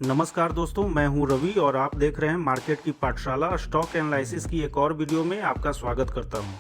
नमस्कार दोस्तों, मैं हूं रवि और आप देख रहे हैं मार्केट की पाठशाला। स्टॉक एनालिसिस की एक और वीडियो में आपका स्वागत करता हूं।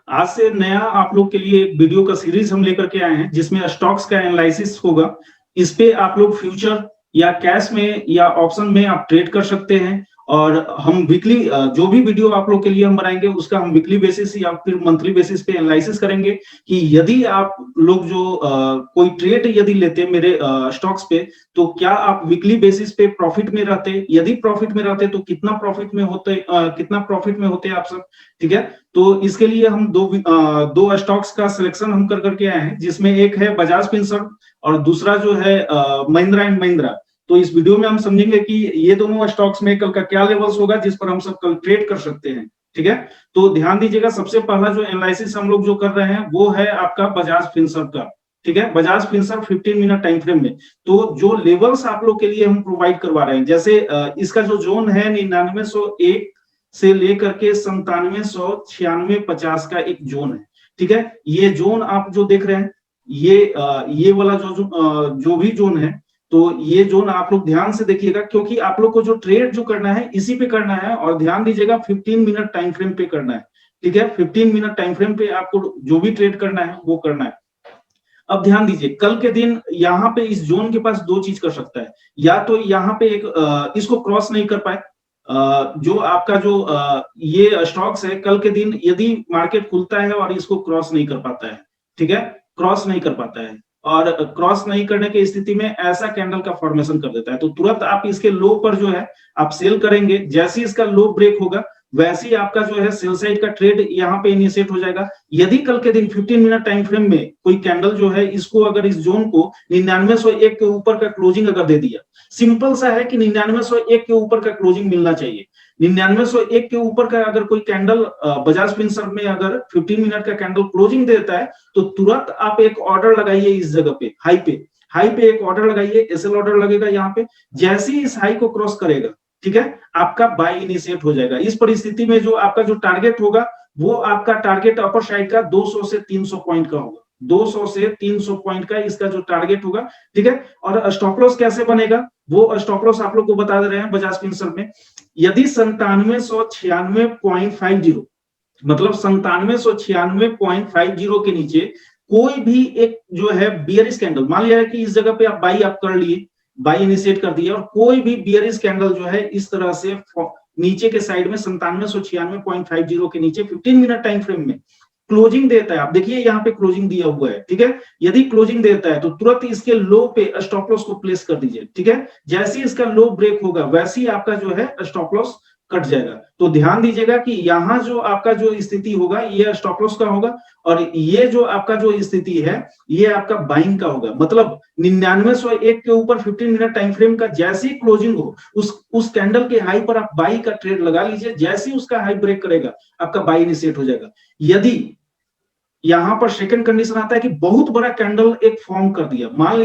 आज से नया आप लोग के लिए एक वीडियो का सीरीज हम लेकर के आए हैं जिसमें स्टॉक्स का एनालिसिस होगा। इस पे आप लोग फ्यूचर या कैश में या ऑप्शन में आप ट्रेड कर सकते हैं। और हम वीकली जो भी वीडियो आप लोग के लिए हम बनाएंगे उसका हम वीकली बेसिस या फिर मंथली बेसिस पे एनालिसिस करेंगे कि यदि आप लोग जो कोई ट्रेड यदि लेते हैं मेरे स्टॉक्स पे, तो क्या आप वीकली बेसिस पे प्रॉफिट में रहते, यदि प्रॉफिट में रहते तो कितना प्रॉफिट में होते, कितना प्रॉफिट में होते आप सब। ठीक है, तो इसके लिए हम दो स्टॉक्स का सिलेक्शन हम कर करके आए हैं, जिसमें एक है बजाज फिनसर्व और दूसरा जो है महिंद्रा एंड महिंद्रा। तो इस वीडियो में हम समझेंगे कि ये दोनों स्टॉक्स में कल का क्या लेवल्स होगा जिस पर हम सब कल ट्रेड कर सकते हैं। ठीक है, तो ध्यान दीजिएगा, सबसे पहला जो एनालिसिस हम लोग जो कर रहे हैं वो है आपका बजाज फिनसर्व का। ठीक है, Bajaj Finserv 15 minute time frame में। तो जो लेवल्स आप लोग के लिए हम प्रोवाइड करवा रहे हैं, जैसे इसका जो जोन है 9901 से लेकर के 979650 का एक जोन है। ठीक है, ये जोन आप जो देख रहे हैं, ये वाला जो भी जोन है, तो ये जोन आप लोग ध्यान से देखिएगा, क्योंकि आप लोग को जो ट्रेड जो करना है इसी पे करना है। और ध्यान दीजिएगा 15 मिनट टाइम फ्रेम पे करना है। ठीक है, 15 मिनट टाइम फ्रेम पे आपको जो भी ट्रेड करना है वो करना है। अब ध्यान दीजिए, कल के दिन यहाँ पे इस जोन के पास दो चीज कर सकता है। या तो यहाँ पे एक इसको क्रॉस नहीं कर पाए, जो आपका जो ये स्टॉक्स है, कल के दिन यदि मार्केट खुलता है और इसको क्रॉस नहीं कर पाता है, ठीक है, क्रॉस नहीं कर पाता है, और क्रॉस नहीं करने की स्थिति में ऐसा कैंडल का फॉर्मेशन कर देता है, तो तुरंत आप इसके लो पर जो है आप सेल करेंगे। जैसे ही इसका लो ब्रेक होगा वैसे ही आपका जो है सेल साइड का ट्रेड यहाँ पे इनिशिएट हो जाएगा। यदि कल के दिन 15 मिनट टाइम फ्रेम में कोई कैंडल जो है इसको अगर इस जोन को 9901 के ऊपर का क्लोजिंग अगर दे दिया, सिंपल सा है कि 9901 के ऊपर का क्लोजिंग मिलना चाहिए। 9901 के ऊपर का अगर कोई कैंडल बजाज फिनसर्व में अगर 15 मिनट का कैंडल क्लोजिंग देता है, तो तुरंत आप एक ऑर्डर लगाइए इस जगह पे, हाई पे एक ऑर्डर लगाइए, एसएल ऑर्डर लगेगा यहाँ पे। जैसे ही इस हाई को क्रॉस करेगा, ठीक है, आपका बाय इनिशिएट हो जाएगा। इस परिस्थिति में जो आपका जो टारगेट होगा वो आपका टारगेट अपर साइड का 200 से 300 पॉइंट का होगा। 200 से 300 पॉइंट का इसका जो टारगेट होगा। ठीक है, और स्टॉप लॉस कैसे बनेगा वो स्टॉप लॉस आप लोग को बता दे रहे हैं बजाज फिनसर्व में। यदि 9796.50 मतलब 9796.50 के नीचे कोई भी एक जो है बियरिश कैंडल, मान लिया है कि इस जगह पे आप बाई आप कर लिए, बाई इनिशिएट कर दिया, और कोई भी बियरिश कैंडल जो है इस तरह से नीचे के साइड में 9796.50 के नीचे 15 मिनट टाइम फ्रेम में क्लोजिंग देता है, आप देखिए यहाँ पे क्लोजिंग दिया हुआ है। ठीक है, यदि क्लोजिंग देता है तो तुरंत इसके लो पे स्टॉप लॉस को प्लेस कर दीजिए। ठीक है, जैसे ही इसका लो ब्रेक होगा वैसे ही आपका जो है स्टॉप लॉस कट जाएगा। तो ध्यान दीजिएगा कि यहाँ जो आपका जो स्थिति होगा ये स्टॉप लॉस का होगा, और ये जो आपका जो स्थिति है ये आपका बाइंग का होगा। मतलब 9901 के ऊपर 15 मिनट टाइम फ्रेम का जैसे ही क्लोजिंग हो उस कैंडल के हाई पर आप बाई का ट्रेड लगा लीजिए। जैसे ही उसका हाई ब्रेक करेगा आपका बाई इनिशिएट हो जाएगा। यदि यहां पर सेकंड कंडीशन आता है कि बहुत बड़ा कैंडल एक फॉर्म कर दिया, मान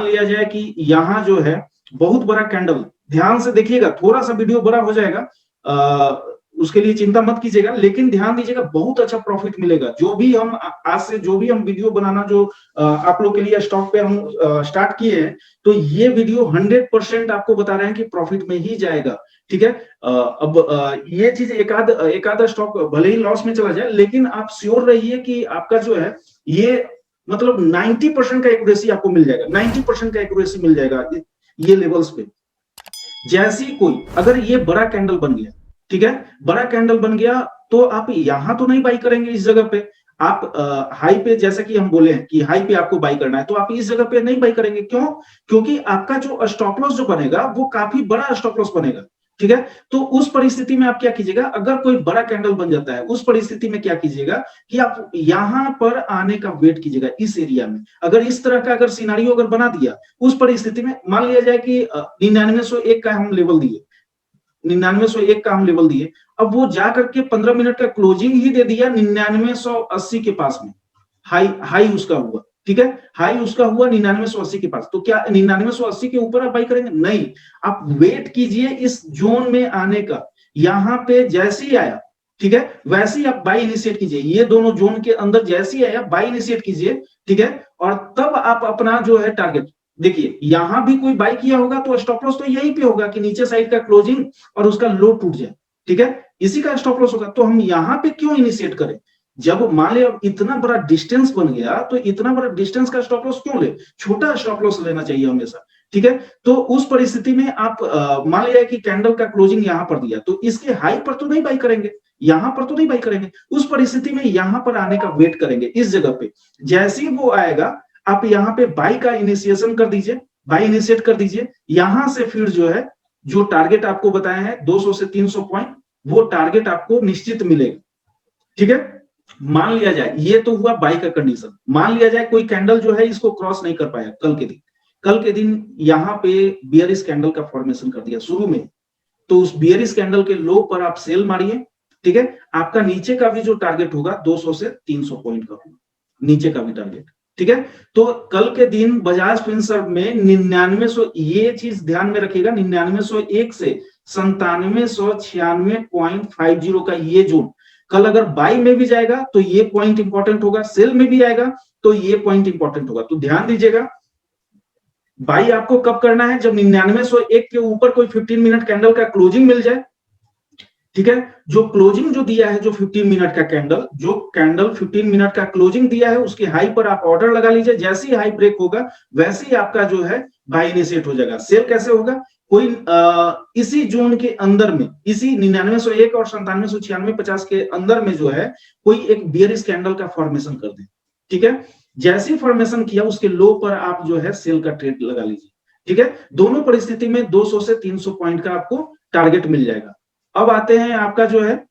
लिया जाए कि यहां जो है बहुत बड़ा कैंडल, ध्यान से देखिएगा, थोड़ा सा वीडियो बड़ा हो जाएगा, उसके लिए चिंता मत कीजिएगा, लेकिन ध्यान दीजिएगा बहुत अच्छा प्रॉफिट मिलेगा। जो भी हम आज से जो भी हम वीडियो बनाना जो आप लोग के लिए स्टॉक पे हम स्टार्ट किए हैं, तो ये वीडियो 100% आपको बता रहे हैं कि प्रॉफिट में ही जाएगा। ठीक है, अब ये चीज एकाध स्टॉक भले ही लॉस में चला जाए, लेकिन आप श्योर रहिए कि आपका जो है ये मतलब 90% का एक्यूरेसी आपको मिल जाएगा, 90% का एक्यूरेसी मिल जाएगा ये लेवल्स पे। जैसे ही कोई अगर ये बड़ा कैंडल बन गया, ठीक है, बड़ा कैंडल बन गया, तो आप यहां तो नहीं बाई करेंगे इस जगह पे, आप हाई पे, जैसा कि हम बोले हैं कि हाई पे आपको बाई करना है, तो आप इस जगह पे नहीं बाई करेंगे। क्यों? क्योंकि आपका जो स्टॉप लॉस जो बनेगा वो काफी बड़ा स्टॉप लॉस बनेगा। ठीक है, तो उस परिस्थिति में आप क्या कीजिएगा, अगर कोई बड़ा कैंडल बन जाता है उस परिस्थिति में क्या कीजिएगा कि आप यहां पर आने का वेट कीजिएगा। इस एरिया में अगर इस तरह का अगर सिनारियो अगर बना दिया, उस परिस्थिति में मान लिया जाए कि 9901 का हम लेवल दिए, 9901 का हम लेवल दिए, अब वो जा करके 15 मिनट का क्लोजिंग ही दे दिया 9980 के पास में, हाई उसका हुआ। ठीक है, हाई उसका हुआ 9980 के पास, तो क्या 9980 के ऊपर आप बाई करेंगे? नहीं, आप वेट कीजिए इस जोन में आने का, यहां पे जैसे ही आया, ठीक है, वैसे ही आप बाई इनिशिएट कीजिए, ये दोनों जोन के अंदर जैसे ही आया बाई इनिशिएट कीजिए, ठीक है, और तब आप अपना जो है टारगेट देखिए, यहां भी कोई बाई किया होगा तो स्टॉप लॉस तो यहीं पे होगा कि नीचे साइड का क्लोजिंग और उसका लो टूट जाए, ठीक है, इसी का स्टॉप लॉस होगा। तो हम यहां पे क्यों इनिशिएट करें? जब मान लिया इतना बड़ा डिस्टेंस बन गया तो इतना बड़ा डिस्टेंस का स्टॉप लॉस क्यों ले? छोटा स्टॉप लॉस लेना चाहिए हमेशा, ठीक है। तो उस परिस्थिति में आप मान लिया कि कैंडल का क्लोजिंग यहां पर दिया, तो इसके हाई पर तो नहीं बाई करेंगे, यहां पर तो नहीं बाई करेंगे, उस परिस्थिति में यहां पर आने का वेट करेंगे इस जगह पे, जैसे ही वो आएगा आप यहां पे बाई का इनिशिएशन कर दीजिए, बाई इनिशिएट कर दीजिए, यहां से फिर जो है जो टारगेट आपको बताया है 200 से 300 पॉइंट, वो टारगेट आपको निश्चित मिलेगा, ठीक है। मान लिया जाए ये तो हुआ बाई का कंडीशन, मान लिया जाए कोई कैंडल जो है इसको क्रॉस नहीं कर पाया कल के दिन, कल के दिन यहां पे बियरिश कैंडल का फॉर्मेशन कर दिया शुरू में, तो उस बियरिश कैंडल के लो पर आप सेल मारिए, ठीक है, आपका नीचे का भी जो टारगेट होगा 200 से 300 पॉइंट का होगा, नीचे का भी टारगेट, ठीक है। तो कल के दिन बजाज फिनसर्व में 9900, ये चीज ध्यान में रखिएगा, 9901 से 9796.50 का ये जोन कल अगर बाई में भी जाएगा तो ये पॉइंट इंपॉर्टेंट होगा, सेल में भी आएगा तो ये पॉइंट इंपॉर्टेंट होगा। तो ध्यान दीजिएगा, बाई आपको कब करना है? जब 9901 के ऊपर कोई 15 मिनट कैंडल का क्लोजिंग मिल जाए, ठीक है, जो क्लोजिंग जो दिया है, जो 15 मिनट का कैंडल, जो कैंडल 15 मिनट का क्लोजिंग दिया है उसके हाई पर आप ऑर्डर लगा लीजिए, जैसे ही हाई ब्रेक होगा वैसे ही आपका जो है बाई इनिशिएट हो जाएगा। सेल कैसे होगा? कोई इसी जोन के अंदर में, इसी 9901 और 9796.50 के अंदर में जो है कोई एक बियरिश कैंडल का फॉर्मेशन कर दे, ठीक है, जैसे फॉर्मेशन किया उसके लो पर आप जो है सेल का ट्रेड लगा लीजिए, ठीक है। दोनों परिस्थिति में 200 से 300 पॉइंट का आपको टारगेट मिल जाएगा। अब आते हैं आपका जो है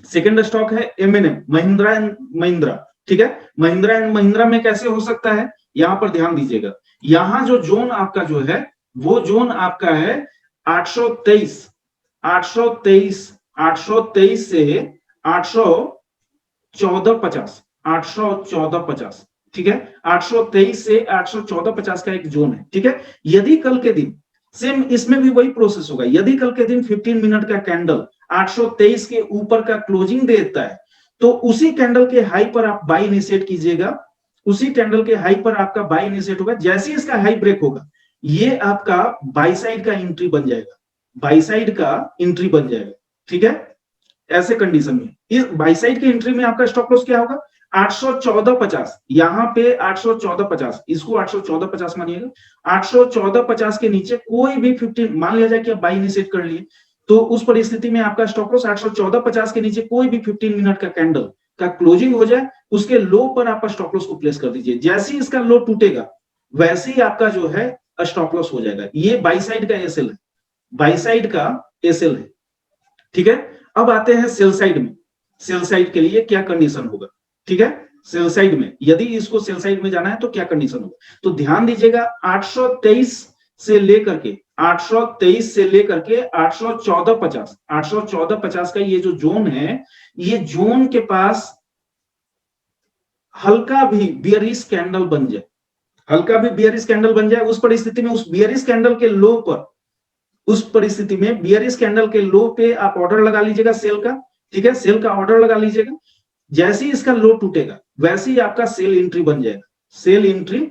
सेकंड स्टॉक है एमएनएम, महिंद्रा एंड महिंद्रा, ठीक है। महिंद्रा एंड महिंद्रा में कैसे हो सकता है, यहां पर ध्यान दीजिएगा, यहां जो जोन आपका जो है वो जोन आपका है 823 से 814.50, ठीक है, 823 से 814.50 का एक जोन है, ठीक है। यदि कल के दिन सेम इसमें भी वही प्रोसेस होगा, यदि कल के दिन 15 मिनट का कैंडल 823 के ऊपर का क्लोजिंग देता है तो उसी कैंडल के हाई पर आप बाई इनिशिएट कीजिएगा, उसी कैंडल के हाई पर आपका बाई इनिशिएट होगा, जैसे ही इसका हाई ब्रेक होगा ये आपका बाई साइड का एंट्री बन जाएगा, बाई साइड का एंट्री बन जाएगा, ठीक है। ऐसे कंडीशन में इस बाई साइड के एंट्री में आपका स्टॉप लॉस क्या होगा? 814.50, यहां पे 814.50, इसको 814.50 मानिएगा, 814.50 के नीचे कोई भी 15, मान लिया जाए कि आप बाई इनिशिएट कर लिए, तो उस परिस्थिति में आपका स्टॉप लॉस 814.50 के नीचे कोई भी 15 मिनट का कैंडल का क्लोजिंग हो जाए उसके लो पर आपका स्टॉप लॉस को प्लेस कर दीजिए, जैसे ही इसका लो टूटेगा वैसे ही आपका जो है स्टॉप लॉस हो जाएगा। ये बाई साइड का एसएल है, बाई साइड का एसएल है, ठीक है। अब आते हैं सेल साइड में, सेल साइड के लिए क्या कंडीशन होगा, ठीक है, सेल साइड में यदि इसको सेल साइड में जाना है तो क्या कंडीशन होगा, तो ध्यान दीजिएगा 823 से लेकर के 814.50 का ये जो जोन है, ये जोन के पास हल्का भी बियरिश कैंडल बन जाए, हल्का भी बियरिश कैंडल बन जाए, उस परिस्थिति में उस बियरिश कैंडल के लो पर, उस परिस्थिति में बियरिश कैंडल के लो पे आप ऑर्डर लगा लीजिएगा सेल का, ठीक है, सेल का ऑर्डर लगा लीजिएगा, जैसे ही इसका लो टूटेगा वैसे ही आपका सेल एंट्री बन जाएगा, सेल एंट्री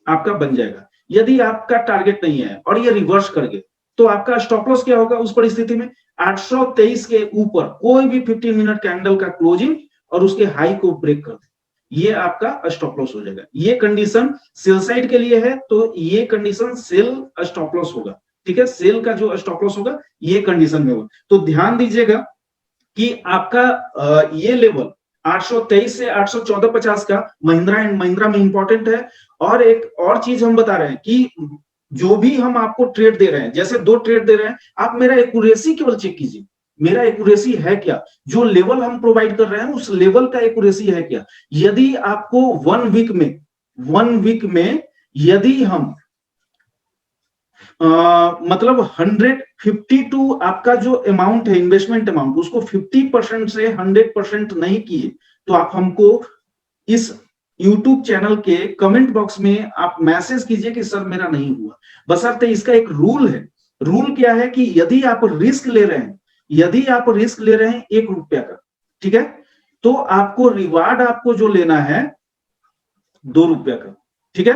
आपका बन जाएगा। यदि आपका टारगेट नहीं है और ये रिवर्स कर गए तो आपका स्टॉप लॉस क्या होगा? उस परिस्थिति में 823 के ऊपर कोई भी 15 मिनट कैंडल का क्लोजिंग और उसके हाई को ब्रेक कर दे, ये आपका स्टॉप लॉस हो जाएगा। ये कंडीशन सेल साइड के लिए है, तो ये कंडीशन सेल स्टॉप लॉस होगा, ठीक है, सेल का जो स्टॉप लॉस होगा ये कंडीशन में होगा। तो ध्यान दीजिएगा कि आपका ये लेवल 823 से 814.50 का महिंद्रा एंड महिंद्रा में इंपॉर्टेंट है। और एक और चीज हम बता रहे हैं कि जो भी हम आपको ट्रेड दे रहे हैं, जैसे 2 ट्रेड दे रहे हैं, आप मेरा एक्यूरेसी केवल चेक कीजिए, मेरा एक्यूरेसी है क्या, जो लेवल हम प्रोवाइड कर रहे हैं उस लेवल का एक्यूरेसी है क्या। यदि आपको 1 वीक में यदि हम मतलब 152 आपका जो अमाउंट है, इन्वेस्टमेंट अमाउंट, उसको 50% से 100% नहीं किए तो आप हमको इस यूट्यूब चैनल के कमेंट बॉक्स में आप मैसेज कीजिए कि सर मेरा नहीं हुआ। बशर्ते इसका एक रूल है। रूल क्या है कि यदि आप रिस्क ले रहे हैं, यदि आप रिस्क ले रहे हैं 1 रुपया का, ठीक है, तो आपको रिवार्ड आपको जो लेना है 2 रुपया का, ठीक है।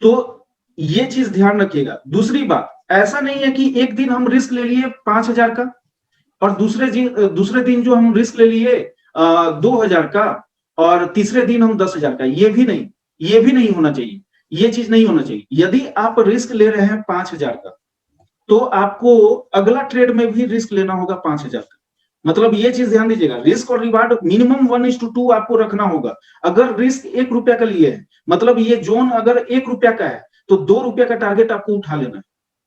तो ये चीज ध्यान रखिएगा। दूसरी बात, ऐसा नहीं है कि एक दिन हम रिस्क ले लिए 5,000 का और दूसरे दिन जो हम रिस्क ले लिए 2,000 का और तीसरे दिन हम 10,000 का। ये भी नहीं होना चाहिए। ये चीज नहीं होना चाहिए। यदि आप रिस्क ले रहे हैं 5,000 का, तो आपको अगला ट्रेड में भी रिस्क लेना होगा 5,000 का। मतलब ये चीज ध्यान दीजिएगा, रिस्क और रिवार्ड मिनिमम 1:2 आपको रखना होगा। अगर रिस्क 1 रुपया का लिए है, मतलब ये जोन अगर 1 रुपया का है, तो 2 रुपया का टारगेट आपको उठा लेना है,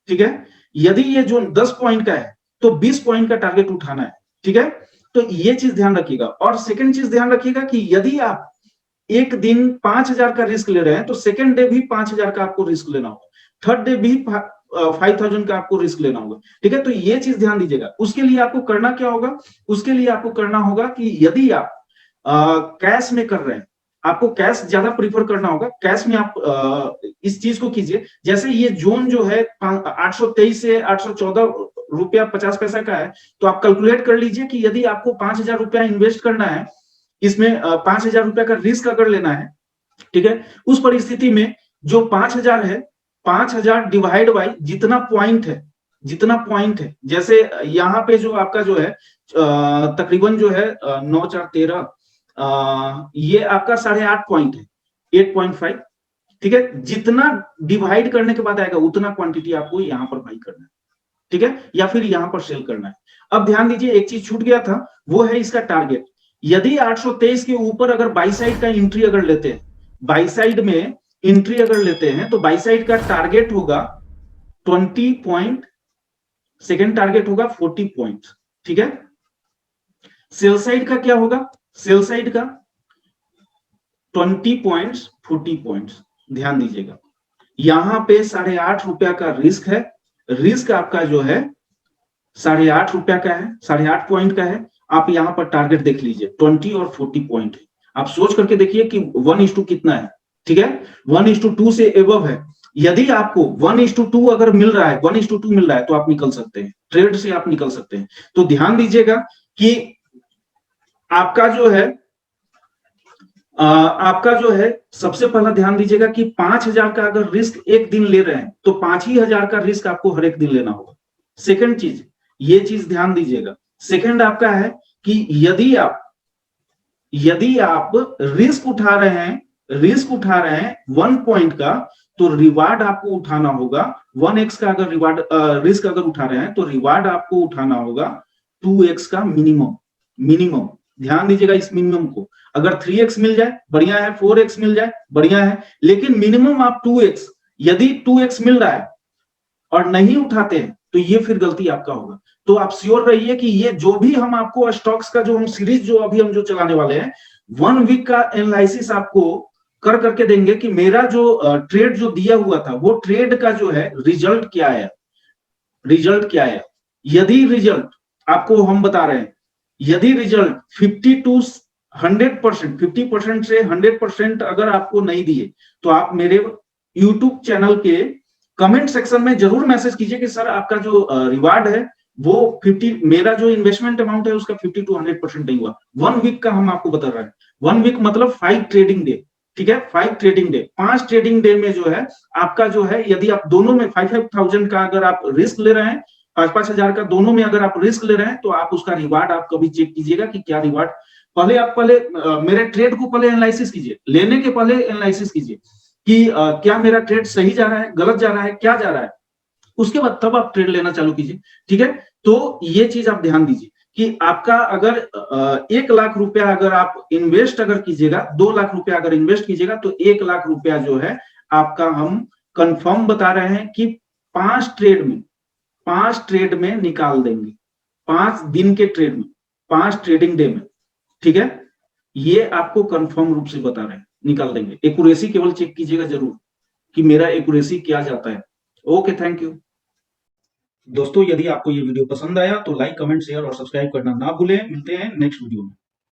ठीक है। यदि ये जोन 10 पॉइंट का है, तो 20 पॉइंट का टारगेट उठाना है, ठीक है। तो ये चीज ध्यान रखिएगा। और सेकंड चीज ध्यान रखिएगा कि यदि आप एक दिन 5,000 का रिस्क ले रहे हैं, तो सेकंड डे भी 5,000 का आपको रिस्क लेना होगा, थर्ड डे भी 5,000 का आपको रिस्क लेना होगा, ठीक है। तो ये चीज ध्यान दीजिएगा। उसके लिए आपको करना क्या होगा? उसके लिए आपको करना होगा कि यदि आप कैश में कर रहे हैं, आपको कैश ज्यादा प्रीफर करना होगा। कैश में आप इस चीज को कीजिए। जैसे ये जोन जो है 823 से 814 रुपया 50 पैसा का है, तो आप कैलकुलेट कर लीजिए कि यदि आपको 5,000 रुपया इन्वेस्ट करना है, इसमें 5,000 रुपया का रिस्क अगर लेना है, ठीक है, उस परिस्थिति में जो 5,000 है, 5,000 डिवाइड बाई जितना पॉइंट है, जितना पॉइंट है, जैसे यहाँ पे जो आपका जो है तकरीबन जो है 9 4 13, ये आपका 8.5 पॉइंट है, 8.5, ठीक है। जितना डिवाइड करने के बाद आएगा उतना क्वांटिटी आपको यहाँ पर बाई करना है, ठीक है, या फिर यहाँ पर सेल करना है। अब ध्यान दीजिए, एक चीज छूट गया था, वो है इसका टारगेट। यदि 823 के ऊपर अगर बाई साइड का एंट्री अगर लेते हैं, बाई साइड में एंट्री अगर लेते हैं, तो बाई साइड का टारगेट होगा 20 पॉइंट, सेकेंड टारगेट होगा 40 पॉइंट, ठीक है। सेल साइड का क्या होगा? सेल साइड का 20 पॉइंट्स, 40 पॉइंट्स। ध्यान दीजिएगा, यहां पे 8.5 रुपया का रिस्क है। रिस्क आपका जो है 8.5 रुपया का है, 8.5 पॉइंट का है। आप यहां पर टारगेट देख लीजिए, 20 और 40 पॉइंट है। आप सोच करके देखिए कि 1:2 कितना है, ठीक है, 1:2 से एबव है। यदि आपको 1:2 अगर मिल रहा है, 1:2 मिल रहा है, तो आप निकल सकते हैं, ट्रेड से आप निकल सकते हैं। तो ध्यान दीजिएगा कि आपका जो है आपका जो है सबसे पहला ध्यान दीजिएगा कि 5,000 का अगर रिस्क एक दिन ले रहे हैं, तो 5,000 का रिस्क आपको हर एक दिन लेना होगा। सेकंड चीज, ये चीज ध्यान दीजिएगा। सेकंड आपका है कि यदि आप रिस्क उठा रहे हैं, 1 पॉइंट का, तो रिवार्ड आपको उठाना होगा 1x का। अगर रिवार्ड रिस्क अगर उठा रहे हैं, तो रिवार्ड आपको उठाना होगा 2x का मिनिमम। ध्यान दीजिएगा इस मिनिमम को। अगर 3x मिल जाए बढ़िया है, 4x मिल जाए बढ़िया है, लेकिन मिनिमम आप 2x। यदि 2x मिल रहा है और नहीं उठाते हैं, तो ये फिर गलती आपका होगा। तो आप श्योर रहिए कि ये जो भी हम आपको स्टॉक्स का जो हम सीरीज जो अभी हम जो चलाने वाले हैं, 1 वीक का एनालिसिस आपको कर करके देंगे कि मेरा जो ट्रेड जो दिया हुआ था, वो ट्रेड का जो है रिजल्ट क्या आया, रिजल्ट क्या आया। यदि रिजल्ट आपको हम बता रहे हैं, यदि रिजल्ट 50 to 100%, 50% से 100% अगर आपको नहीं दिए, तो आप मेरे यूट्यूब चैनल के कमेंट सेक्शन में जरूर मैसेज कीजिए कि सर आपका जो रिवार्ड है वो 50, मेरा जो इन्वेस्टमेंट अमाउंट है उसका 50 to 100% नहीं हुआ। 1 वीक का हम आपको बता रहे हैं। 1 वीक मतलब 5 ट्रेडिंग डे, ठीक है, 5 ट्रेडिंग डे, 5 ट्रेडिंग डे में जो है आपका जो है, यदि आप दोनों में 5,000 का अगर आप रिस्क ले रहे हैं, 5,000 का दोनों में अगर आप रिस्क ले रहे हैं, तो आप उसका रिवार्ड आप कभी चेक कीजिएगा कि क्या रिवार्ड। पहले मेरे ट्रेड को पहले एनालिसिस कीजिए, लेने के पहले एनालिसिस कीजिए कि क्या मेरा ट्रेड सही जा रहा है, गलत जा रहा है, क्या जा रहा है। उसके बाद तब आप ट्रेड लेना चालू कीजिए, ठीक है। तो ये चीज आप ध्यान दीजिए कि आपका अगर 1 लाख रुपया अगर आप इन्वेस्ट अगर कीजिएगा, 2 लाख रुपया अगर इन्वेस्ट कीजिएगा, तो 1 लाख रुपया जो है आपका हम कंफर्म बता रहे हैं कि 5 ट्रेड में निकाल देंगे, 5 दिन के ट्रेड में, 5 ट्रेडिंग डे में, ठीक है। ये आपको कंफर्म रूप से बता रहे हैं, निकाल देंगे। एक्यूरेसी केवल चेक कीजिएगा जरूर कि मेरा एक्यूरेसी क्या जाता है। ओके, थैंक यू दोस्तों। यदि आपको ये वीडियो पसंद आया तो लाइक, कमेंट, शेयर और सब्सक्राइब करना ना भूलें। मिलते हैं नेक्स्ट वीडियो में।